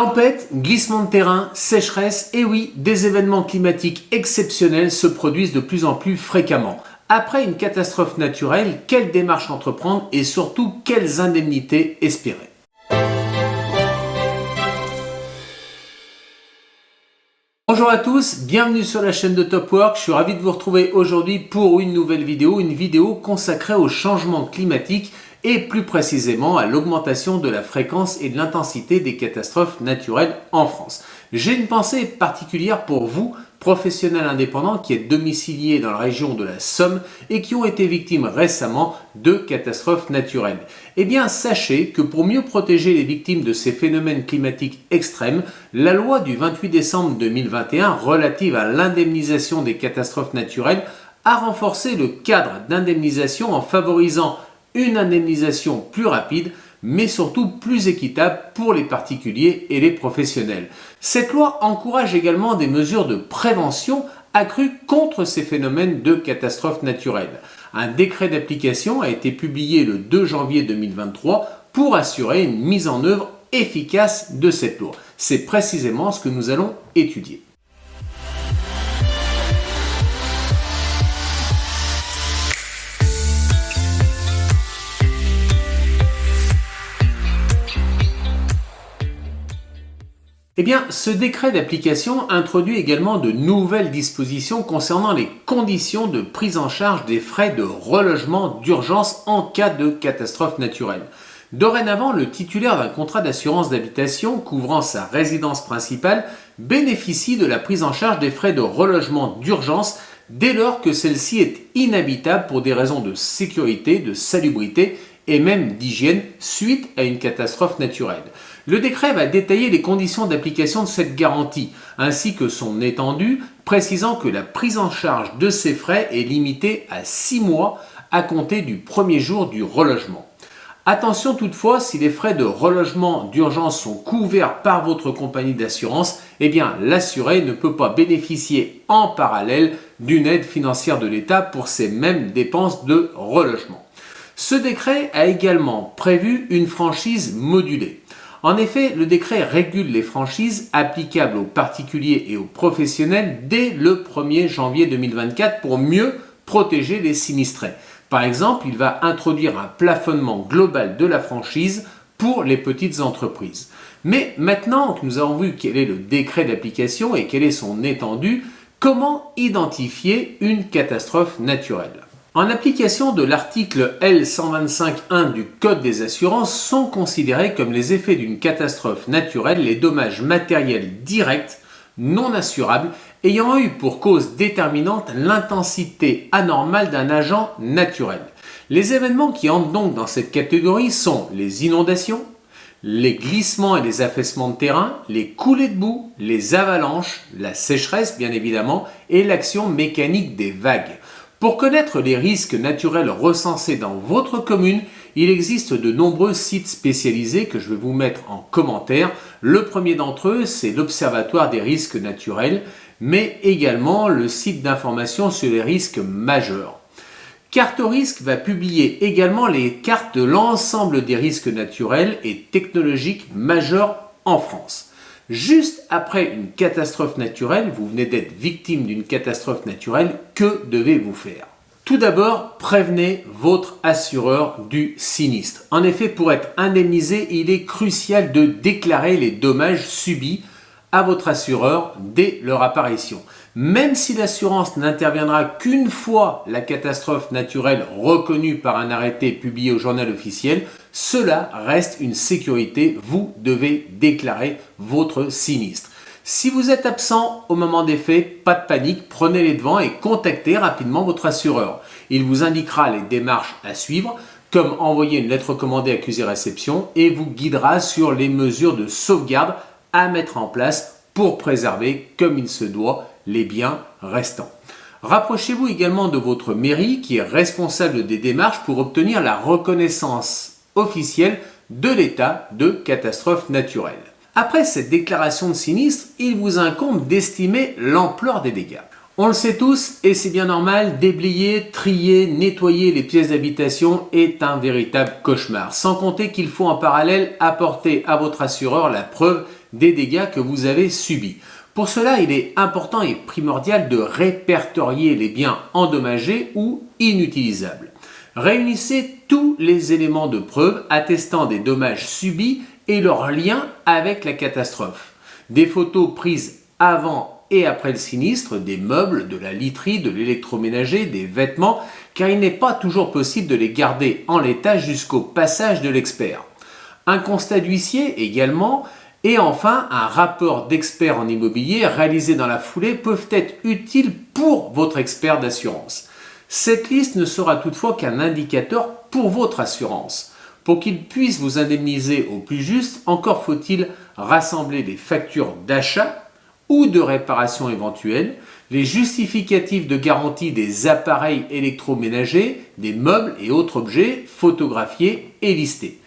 Tempête, glissement de terrain, sécheresse, et oui, des événements climatiques exceptionnels se produisent de plus en plus fréquemment. Après une catastrophe naturelle, quelles démarches entreprendre et surtout quelles indemnités espérer? Bonjour à tous, bienvenue sur la chaîne de Top Work. Je suis ravi de vous retrouver aujourd'hui pour une nouvelle vidéo, consacrée au changement climatique et plus précisément à l'augmentation de la fréquence et de l'intensité des catastrophes naturelles en France. J'ai une pensée particulière pour vous, professionnels indépendants qui êtes domiciliés dans la région de la Somme et qui ont été victimes récemment de catastrophes naturelles. Eh bien, sachez que pour mieux protéger les victimes de ces phénomènes climatiques extrêmes, la loi du 28 décembre 2021 relative à l'indemnisation des catastrophes naturelles a renforcé le cadre d'indemnisation en favorisant une indemnisation plus rapide, mais surtout plus équitable pour les particuliers et les professionnels. Cette loi encourage également des mesures de prévention accrues contre ces phénomènes de catastrophes naturelles. Un décret d'application a été publié le 2 janvier 2023 pour assurer une mise en œuvre efficace de cette loi. C'est précisément ce que nous allons étudier. Eh bien, ce décret d'application introduit également de nouvelles dispositions concernant les conditions de prise en charge des frais de relogement d'urgence en cas de catastrophe naturelle. Dorénavant, le titulaire d'un contrat d'assurance d'habitation couvrant sa résidence principale bénéficie de la prise en charge des frais de relogement d'urgence dès lors que celle-ci est inhabitable pour des raisons de sécurité, de salubrité et même d'hygiène suite à une catastrophe naturelle. Le décret va détailler les conditions d'application de cette garantie, ainsi que son étendue, précisant que la prise en charge de ces frais est limitée à 6 mois à compter du premier jour du relogement. Attention toutefois, si les frais de relogement d'urgence sont couverts par votre compagnie d'assurance, eh bien l'assuré ne peut pas bénéficier en parallèle d'une aide financière de l'État pour ces mêmes dépenses de relogement. Ce décret a également prévu une franchise modulée. En effet, le décret régule les franchises applicables aux particuliers et aux professionnels dès le 1er janvier 2024 pour mieux protéger les sinistrés. Par exemple, il va introduire un plafonnement global de la franchise pour les petites entreprises. Mais maintenant que nous avons vu quel est le décret d'application et quelle est son étendue, comment identifier une catastrophe naturelle ? En application de l'article L125.1 du Code des assurances, sont considérés comme les effets d'une catastrophe naturelle les dommages matériels directs, non assurables, ayant eu pour cause déterminante l'intensité anormale d'un agent naturel. Les événements qui entrent donc dans cette catégorie sont les inondations, les glissements et les affaissements de terrain, les coulées de boue, les avalanches, la sécheresse bien évidemment et l'action mécanique des vagues. Pour connaître les risques naturels recensés dans votre commune, il existe de nombreux sites spécialisés que je vais vous mettre en commentaire. Le premier d'entre eux, c'est l'Observatoire des risques naturels, mais également le site d'information sur les risques majeurs. Cartorisque va publier également les cartes de l'ensemble des risques naturels et technologiques majeurs en France. Juste après une catastrophe naturelle, vous venez d'être victime d'une catastrophe naturelle, que devez-vous faire ? Tout d'abord, prévenez votre assureur du sinistre. En effet, pour être indemnisé, il est crucial de déclarer les dommages subis à votre assureur dès leur apparition. Même si l'assurance n'interviendra qu'une fois la catastrophe naturelle reconnue par un arrêté publié au journal officiel, cela reste une sécurité. Vous devez déclarer votre sinistre. Si vous êtes absent au moment des faits, pas de panique, prenez les devants et contactez rapidement votre assureur. Il vous indiquera les démarches à suivre, comme envoyer une lettre recommandée accusé réception, et vous guidera sur les mesures de sauvegarde à mettre en place pour préserver, comme il se doit, les biens restants. Rapprochez-vous également de votre mairie qui est responsable des démarches pour obtenir la reconnaissance officielle de l'état de catastrophe naturelle. Après cette déclaration de sinistre, il vous incombe d'estimer l'ampleur des dégâts. On le sait tous, et c'est bien normal, déblayer, trier, nettoyer les pièces d'habitation est un véritable cauchemar. Sans compter qu'il faut en parallèle apporter à votre assureur la preuve des dégâts que vous avez subis. Pour cela, il est important et primordial de répertorier les biens endommagés ou inutilisables. Réunissez tous les éléments de preuve attestant des dommages subis et leur lien avec la catastrophe. Des photos prises avant et après le sinistre, des meubles, de la literie, de l'électroménager, des vêtements, car il n'est pas toujours possible de les garder en l'état jusqu'au passage de l'expert. Un constat d'huissier également, et enfin un rapport d'expert en immobilier réalisé dans la foulée peuvent être utiles pour votre expert d'assurance. Cette liste ne sera toutefois qu'un indicateur pour votre assurance. Pour qu'il puisse vous indemniser au plus juste, encore faut-il rassembler les factures d'achat ou de réparation éventuelles, les justificatifs de garantie des appareils électroménagers, des meubles et autres objets photographiés et listés.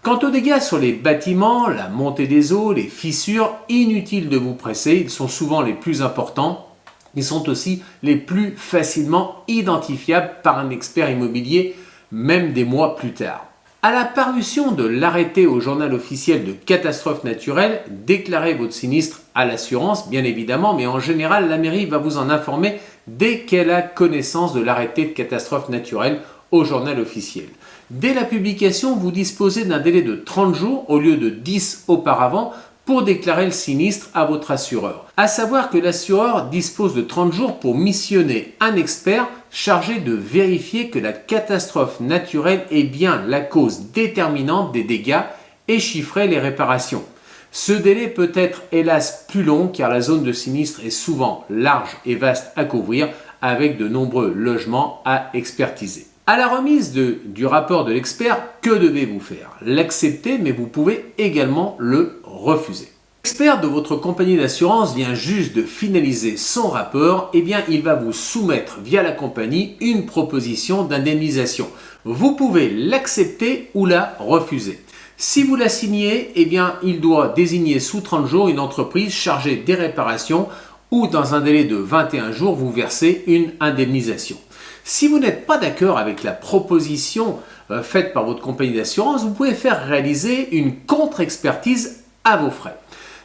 Quant aux dégâts sur les bâtiments, la montée des eaux, les fissures, inutile de vous presser, ils sont souvent les plus importants. Ils sont aussi les plus facilement identifiables par un expert immobilier, même des mois plus tard. À la parution de l'arrêté au journal officiel de catastrophe naturelle, déclarez votre sinistre à l'assurance, bien évidemment, mais en général, la mairie va vous en informer dès qu'elle a connaissance de l'arrêté de catastrophe naturelle au journal officiel. Dès la publication, vous disposez d'un délai de 30 jours au lieu de 10 auparavant pour déclarer le sinistre à votre assureur. À savoir que l'assureur dispose de 30 jours pour missionner un expert chargé de vérifier que la catastrophe naturelle est bien la cause déterminante des dégâts et chiffrer les réparations. Ce délai peut être hélas plus long car la zone de sinistre est souvent large et vaste à couvrir avec de nombreux logements à expertiser. À la remise du rapport de l'expert, que devez-vous faire? L'accepter, mais vous pouvez également le refuser. L'expert de votre compagnie d'assurance vient juste de finaliser son rapport, et bien il va vous soumettre via la compagnie une proposition d'indemnisation. Vous pouvez l'accepter ou la refuser. Si vous la signez, eh bien il doit désigner sous 30 jours une entreprise chargée des réparations ou dans un délai de 21 jours vous versez une indemnisation. Si vous n'êtes pas d'accord avec la proposition faite par votre compagnie d'assurance, vous pouvez faire réaliser une contre-expertise à vos frais.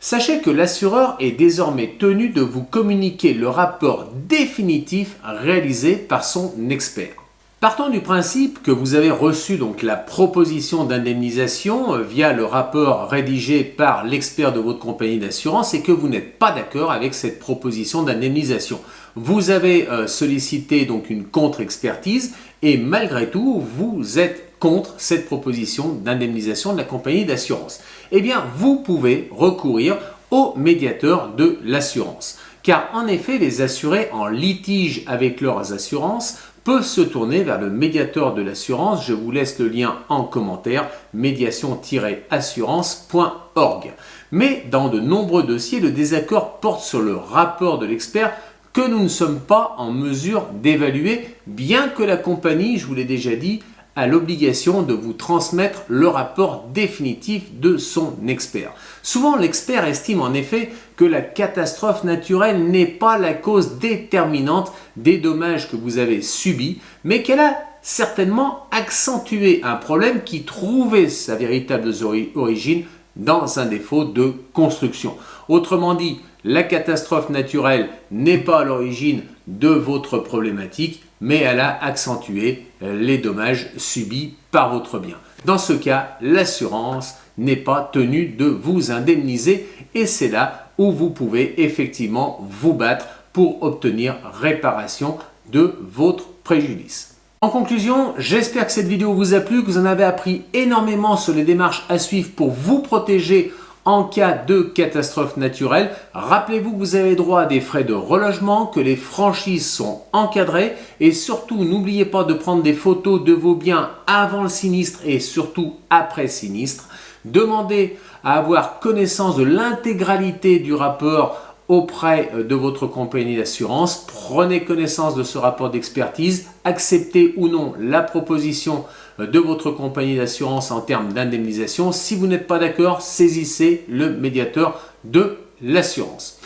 Sachez que l'assureur est désormais tenu de vous communiquer le rapport définitif réalisé par son expert. Partons du principe que vous avez reçu donc la proposition d'indemnisation via le rapport rédigé par l'expert de votre compagnie d'assurance et que vous n'êtes pas d'accord avec cette proposition d'indemnisation. Vous avez sollicité donc une contre-expertise et malgré tout, vous êtes contre cette proposition d'indemnisation de la compagnie d'assurance. Eh bien, vous pouvez recourir au médiateur de l'assurance. Car en effet, les assurés en litige avec leurs assurances peuvent se tourner vers le médiateur de l'assurance. Je vous laisse le lien en commentaire, médiation-assurance.org. Mais dans de nombreux dossiers, le désaccord porte sur le rapport de l'expert que nous ne sommes pas en mesure d'évaluer, bien que la compagnie, je vous l'ai déjà dit, a l'obligation de vous transmettre le rapport définitif de son expert. Souvent, l'expert estime en effet que la catastrophe naturelle n'est pas la cause déterminante des dommages que vous avez subis, mais qu'elle a certainement accentué un problème qui trouvait sa véritable origine dans un défaut de construction. Autrement dit, la catastrophe naturelle n'est pas à l'origine de votre problématique, mais elle a accentué les dommages subis par votre bien. Dans ce cas, l'assurance n'est pas tenue de vous indemniser et c'est là où vous pouvez effectivement vous battre pour obtenir réparation de votre préjudice. En conclusion, j'espère que cette vidéo vous a plu, que vous en avez appris énormément sur les démarches à suivre pour vous protéger en cas de catastrophe naturelle. Rappelez-vous que vous avez droit à des frais de relogement, que les franchises sont encadrées et surtout n'oubliez pas de prendre des photos de vos biens avant le sinistre et surtout après sinistre. Demandez à avoir connaissance de l'intégralité du rapport auprès de votre compagnie d'assurance. Prenez connaissance de ce rapport d'expertise, acceptez ou non la proposition de votre compagnie d'assurance en termes d'indemnisation. Si vous n'êtes pas d'accord, saisissez le médiateur de l'assurance.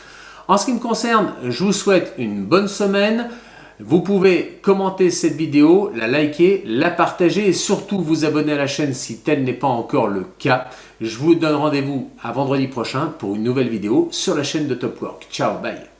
En ce qui me concerne, je vous souhaite une bonne semaine. Vous pouvez commenter cette vidéo, la liker, la partager et surtout vous abonner à la chaîne si tel n'est pas encore le cas. Je vous donne rendez-vous à vendredi prochain pour une nouvelle vidéo sur la chaîne de Top Work. Ciao, bye.